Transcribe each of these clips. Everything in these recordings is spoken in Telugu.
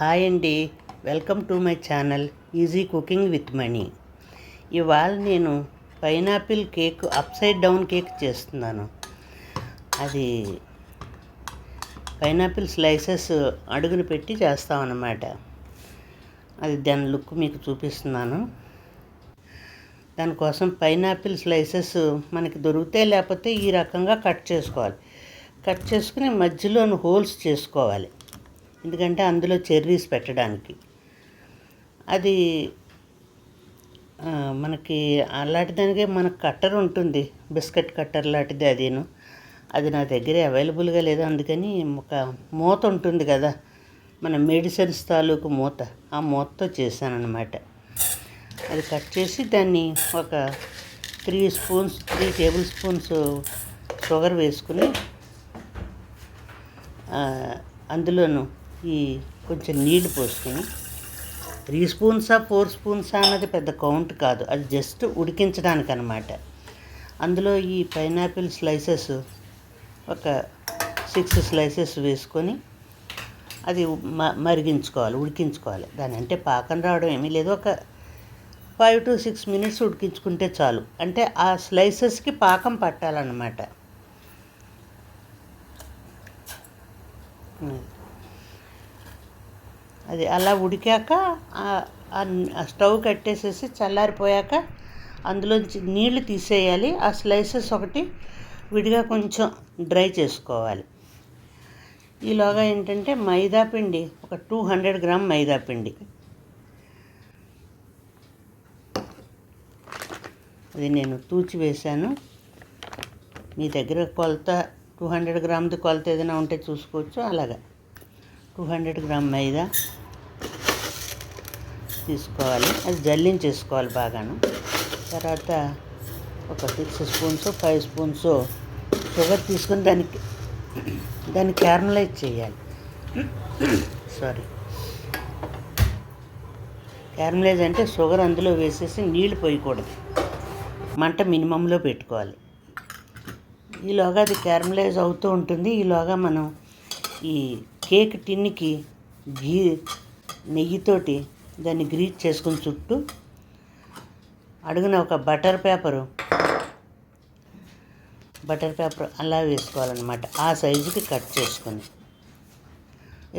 హాయ్ అండి, welcome to my channel easy cooking with money. ఇవాళ నేను pineapple cake upside down cake చేస్తున్నాను. అది పైనాపిల్ స్లైసెస్ అడుగున పెట్టి చేస్తామన్నమాట. అది దాని లుక్ మీకు చూపిస్తున్నాను. దానికోసం పైనాపిల్ స్లైసెస్ మనకి దొరికితే లేకపోతే ఈ రకంగా కట్ చేసుకోవాలి. కట్ చేసుకుని మధ్యలోని హోల్స్ చేసుకోవాలి, ఎందుకంటే అందులో చెర్రీస్ పెట్టడానికి. అది మనకి అలాంటి దానికే మనకు కట్టర్ ఉంటుంది, బిస్కెట్ కట్టర్ లాంటిది. అది నా దగ్గర అవైలబుల్గా లేదు, అందుకని ఒక మూత ఉంటుంది కదా, మన మెడిసిన్స్ తాలూకు మూత, ఆ మూతతో చేశానన్నమాట. అది కట్ చేసి దాన్ని ఒక 3 టేబుల్ స్పూన్స్ షుగర్ వేసుకుని అందులోను ఈ కొంచెం నీళ్లు పోసుకుని 3 స్పూన్సా 4 స్పూన్సా అన్నది పెద్ద కౌంట్ కాదు, అది జస్ట్ ఉడికించడానికి అన్నమాట. అందులో ఈ పైనాపిల్ స్లైసెస్ ఒక 6 స్లైసెస్ వేసుకొని అది మరిగించుకోవాలి, ఉడికించుకోవాలి. దాని అంటే పాకం రావడం ఏమీ లేదు, ఒక 5 to 6 minutes ఉడికించుకుంటే చాలు. అంటే ఆ స్లైసెస్కి పాకం పట్టాలన్నమాట. అది అలా ఉడికాక స్టవ్ కట్టేసేసి చల్లారిపోయాక అందులోంచి నీళ్లు తీసేయాలి. ఆ స్లైసెస్ ఒకటి విడిగా కొంచెం డ్రై చేసుకోవాలి. ఈలోగా ఏంటంటే మైదాపిండి, ఒక 200 గ్రామ్ మైదాపిండి, అది నేను తూచి వేశాను. మీ దగ్గర కొలత 200 గ్రామ్ది కొలత ఏదైనా ఉంటే చూసుకోవచ్చు. అలాగా 200 గ్రామ్ మైదా తీసుకోవాలి, అది జల్లించేసుకోవాలి బాగాను. తర్వాత ఒక 6 స్పూన్స్ 5 స్పూన్స్ షుగర్ తీసుకుని దాన్ని క్యారమలైజ్ చేయాలి. క్యారమలైజ్ అంటే షుగర్ అందులో వేసేసి నీళ్లు పోయకూడదు, మంట మినిమంలో పెట్టుకోవాలి. ఈలోగా అది క్యారమలైజ్ అవుతూ ఉంటుంది. ఈలోగా మనం ఈ కేక్ టిన్నికి నెయ్యితోటి దాన్ని గ్రీజ్ చేసుకుని చుట్టూ అడుగున ఒక బటర్ పేపర్ అలా వేసుకోవాలన్నమాట. ఆ సైజుకి కట్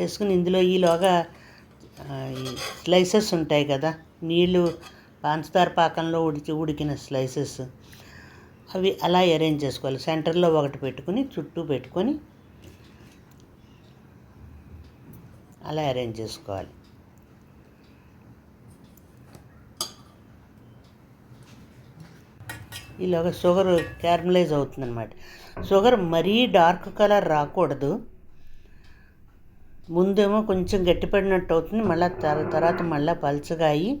వేసుకుని ఇందులో ఈలోగా ఈ స్లైసెస్ ఉంటాయి కదా, నీళ్ళు పంచదార పాకంలో ఉడికిన స్లైసెస్, అవి అలా అరేంజ్ చేసుకోవాలి. సెంటర్లో ఒకటి పెట్టుకుని చుట్టూ పెట్టుకొని అలా అరేంజ్ చేసుకోవాలి. ఈలోగా షుగర్ క్యారమలైజ్ అవుతుందన్నమాట. షుగర్ మరీ డార్క్ కలర్ రాకూడదు, ముందేమో కొంచెం గట్టిపడినట్టు అవుతుంది, మళ్ళీ తర్వాత మళ్ళీ పలుచగా అయ్యి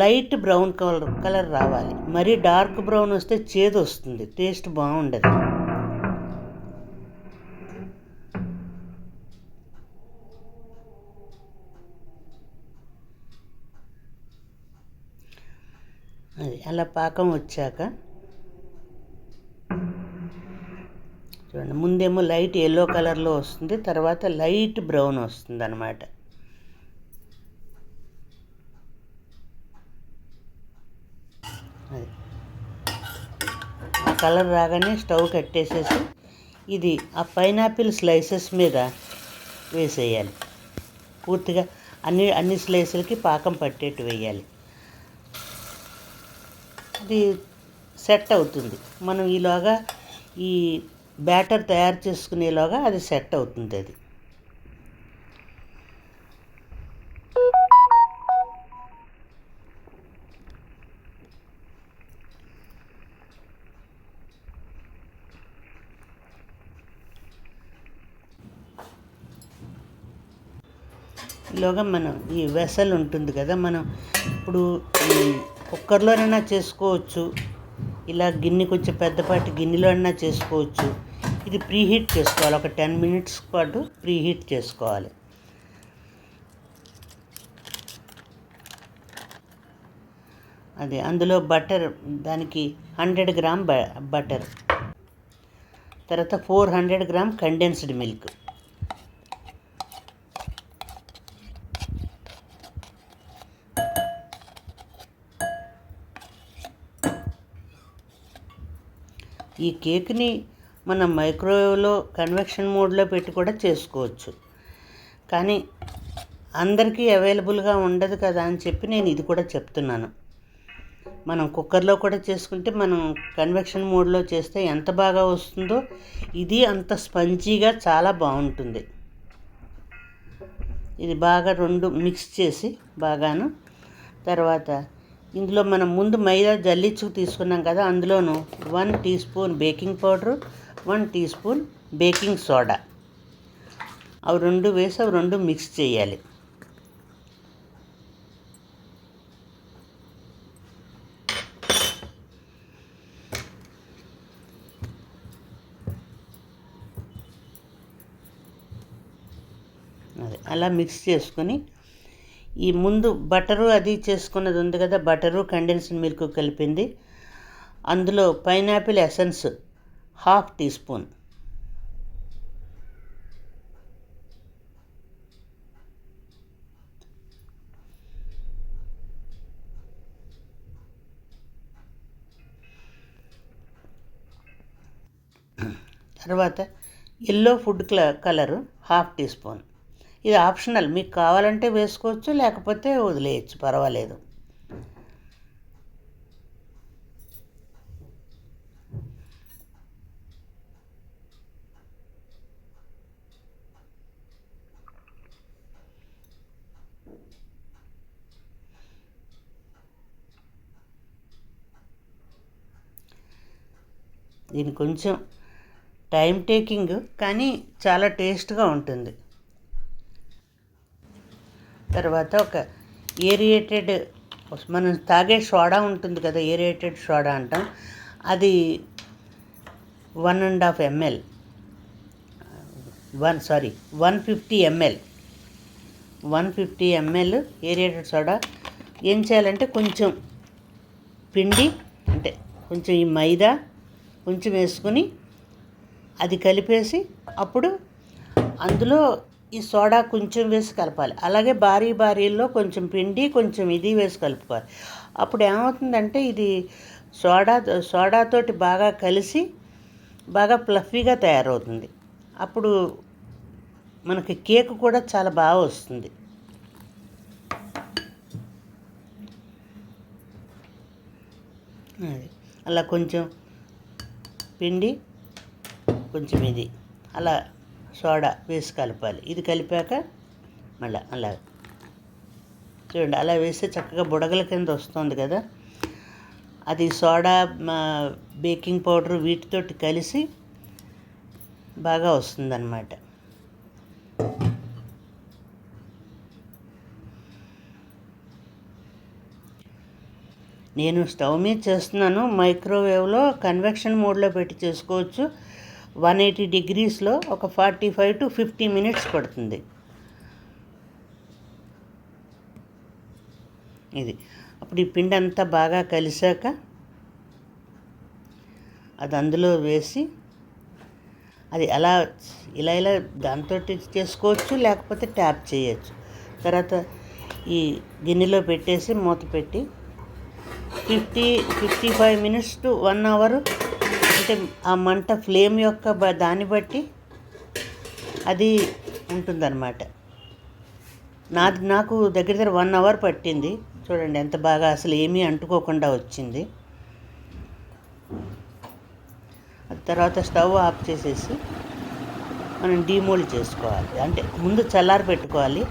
లైట్ బ్రౌన్ కలర్ రావాలి. మరీ డార్క్ బ్రౌన్ వస్తే చేదు వస్తుంది, టేస్ట్ బాగుండదు. అది అలా పాకం వచ్చాక చూడండి, ముందేమో లైట్ ఎల్లో కలర్లో వస్తుంది, తర్వాత లైట్ బ్రౌన్ వస్తుంది అన్నమాట. అది ఆ కలర్ రాగానే స్టవ్ కట్టేసేసి ఇది ఆ పైనాపిల్ స్లైసెస్ మీద వేసేయాలి. పూర్తిగా అన్ని స్లైసులకి పాకం పట్టేట్టు వేయాలి. అది సెట్ అవుతుంది. మనం ఈలోగా ఈ బ్యాటర్ తయారు చేసుకునేలోగా అది సెట్ అవుతుంది. అది ఈలోగా మనం ఈ వెసల్ ఉంటుంది కదా, మనం ఇప్పుడు ఈ కుక్కర్లోనైనా చేసుకోవచ్చు, ఇలా గిన్నె కొంచెం పెద్దపాటి గిన్నెలో అయినా చేసుకోవచ్చు. ఇది ప్రీహీట్ చేసుకోవాలి, ఒక 10 minutes పాటు ప్రీహీట్ చేసుకోవాలి. అది అందులో బటర్, దానికి 100 గ్రామ్ బటర్, తర్వాత 400 గ్రామ్ కండెన్స్డ్ మిల్క్, ఈ కేక్ని మనం మైక్రోవేవ్లో కన్వెక్షన్ మోడ్లో పెట్టి కూడా చేసుకోవచ్చు. కానీ అందరికీ అవైలబుల్గా ఉండదు కదా అని చెప్పి నేను ఇది కూడా చెప్తున్నాను. మనం కుక్కర్లో కూడా చేసుకుంటే మనం కన్వెక్షన్ మోడ్లో చేస్తే ఎంత బాగా వస్తుందో ఇది అంత స్పంజీగా చాలా బాగుంటుంది. ఇది బాగా రెండు మిక్స్ చేసి బాగాను తర్వాత ఇందులో మనం ముందు మైదా జల్లించుకు తీసుకున్నాం కదా, అందులోను 1 teaspoon baking powder, 1 teaspoon baking soda అవి రెండు వేసి అవి రెండు మిక్స్ చేయాలి. అదే అలా మిక్స్ చేసుకొని ఈ ముందు బటరు అది చేసుకున్నది ఉంది కదా, బటరు కండెన్స్డ్ మిల్క్ కలిపింది, అందులో పైనాపిల్ ఎసెన్స్ 1/2 టీ స్పూన్, తర్వాత yellow food colour 1/2 teaspoon. ఇది ఆప్షనల్, మీకు కావాలంటే వేసుకోవచ్చు, లేకపోతే వదిలేయచ్చు, పర్వాలేదు. దీని కొంచెం టైం టేకింగ్ కానీ చాలా టేస్ట్గా ఉంటుంది. తర్వాత ఒక ఏరియేటెడ్ మనం తాగే సోడా ఉంటుంది కదా, ఏరియేటెడ్ సోడా అంటాం, అది 1.5 ml 150 ml 150 ml aerated soda. ఏం చేయాలంటే కొంచెం పిండి అంటే కొంచెం ఈ మైదా కొంచెం వేసుకుని అది కలిపేసి అప్పుడు అందులో ఈ సోడా కొంచెం వేసి కలపాలి. అలాగే బారీల్లో కొంచెం పిండి కొంచెం ఇది వేసి కలుపుకోవాలి. అప్పుడు ఏమవుతుందంటే ఇది సోడాతోటి బాగా కలిసి బాగా ఫ్లఫీగా తయారవుతుంది. అప్పుడు మనకి కేక్ కూడా చాలా బాగా వస్తుంది. అది అలా కొంచెం పిండి కొంచెం ఇది అలా సోడా వేసి కలపాలి. ఇది కలిపాక మళ్ళీ అలా చూడండి, అలా వేస్తే చక్కగా బుడగల కింద వస్తుంది కదా, అది సోడా బేకింగ్ పౌడర్ వీటితోటి కలిసి బాగా వస్తుందన్నమాట. నేను స్టవ్ మీద చేస్తున్నాను, మైక్రోవేవ్లో కన్వెక్షన్ మోడ్లో పెట్టి చేసుకోవచ్చు. 180 degreesలో ఒక 45 to 50 minutes పడుతుంది. ఇది అప్పుడు ఈ పిండి అంతా బాగా కలిసాక అది అందులో వేసి అది అలా ఇలా దాంతో చేసుకోవచ్చు, లేకపోతే ట్యాప్ చేయొచ్చు. తర్వాత ఈ గిన్నెలో పెట్టేసి మూత పెట్టి 55 minutes to 1 hour, అంటే ఆ మంట ఫ్లేమ్ యొక్క దాన్ని బట్టి అది ఉంటుందన్నమాట. నాకు దగ్గర 1 hour పట్టింది. చూడండి ఎంత బాగా అసలు ఏమీ అంటుకోకుండా వచ్చింది. తర్వాత స్టవ్ ఆఫ్ చేసేసి మనం డీమోల్డ్ చేసుకోవాలి. అంటే ముందు చల్లారి పెట్టుకోవాలి.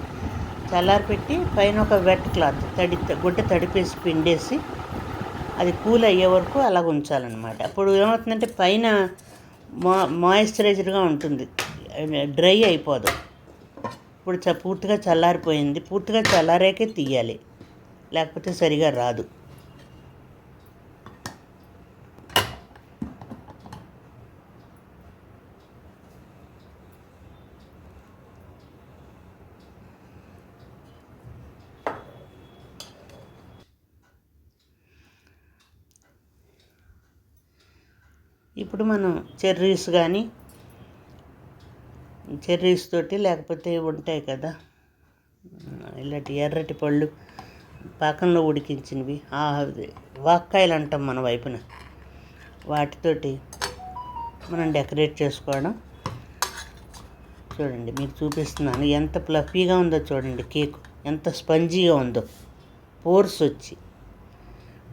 చల్లారి పెట్టి పైన ఒక వెట్ క్లాత్ గుడ్డ తడిపేసి పిండేసి అది కూల్ అయ్యే వరకు అలా ఉంచాలన్నమాట. అప్పుడు ఏమవుతుందంటే పైన మాయిశ్చరైజర్గా ఉంటుంది, డ్రై అయిపోదు. ఇప్పుడు పూర్తిగా చల్లారిపోయింది. పూర్తిగా చల్లారాకే తీయాలి, లేకపోతే సరిగా రాదు. ఇప్పుడు మనం చెర్రీస్ తోటి లేకపోతే ఉంటాయి కదా ఇలాంటి ఎర్రటి పళ్ళు పాకంలో ఉడికించినవి, వాక్కాయలు అంటాం మన వైపున, వాటితోటి మనం డెకరేట్ చేసుకోవడం. చూడండి, మీకు చూపిస్తున్నాను ఎంత ఫ్లఫీగా ఉందో. చూడండి కేక్ ఎంత స్పంజీగా ఉందో, పోర్స్ వచ్చి.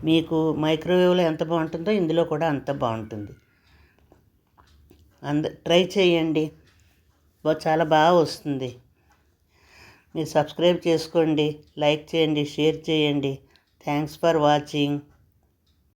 మీకు మైక్రోవేవ్లో ఎంత బాగుంటుందో ఇందులో కూడా అంత బాగుంటుంది. ట్రై చేయండి, చాలా బాగా వస్తుంది. మీరు సబ్స్క్రైబ్ చేసుకోండి, లైక్ చేయండి, షేర్ చేయండి. Thanks for watching.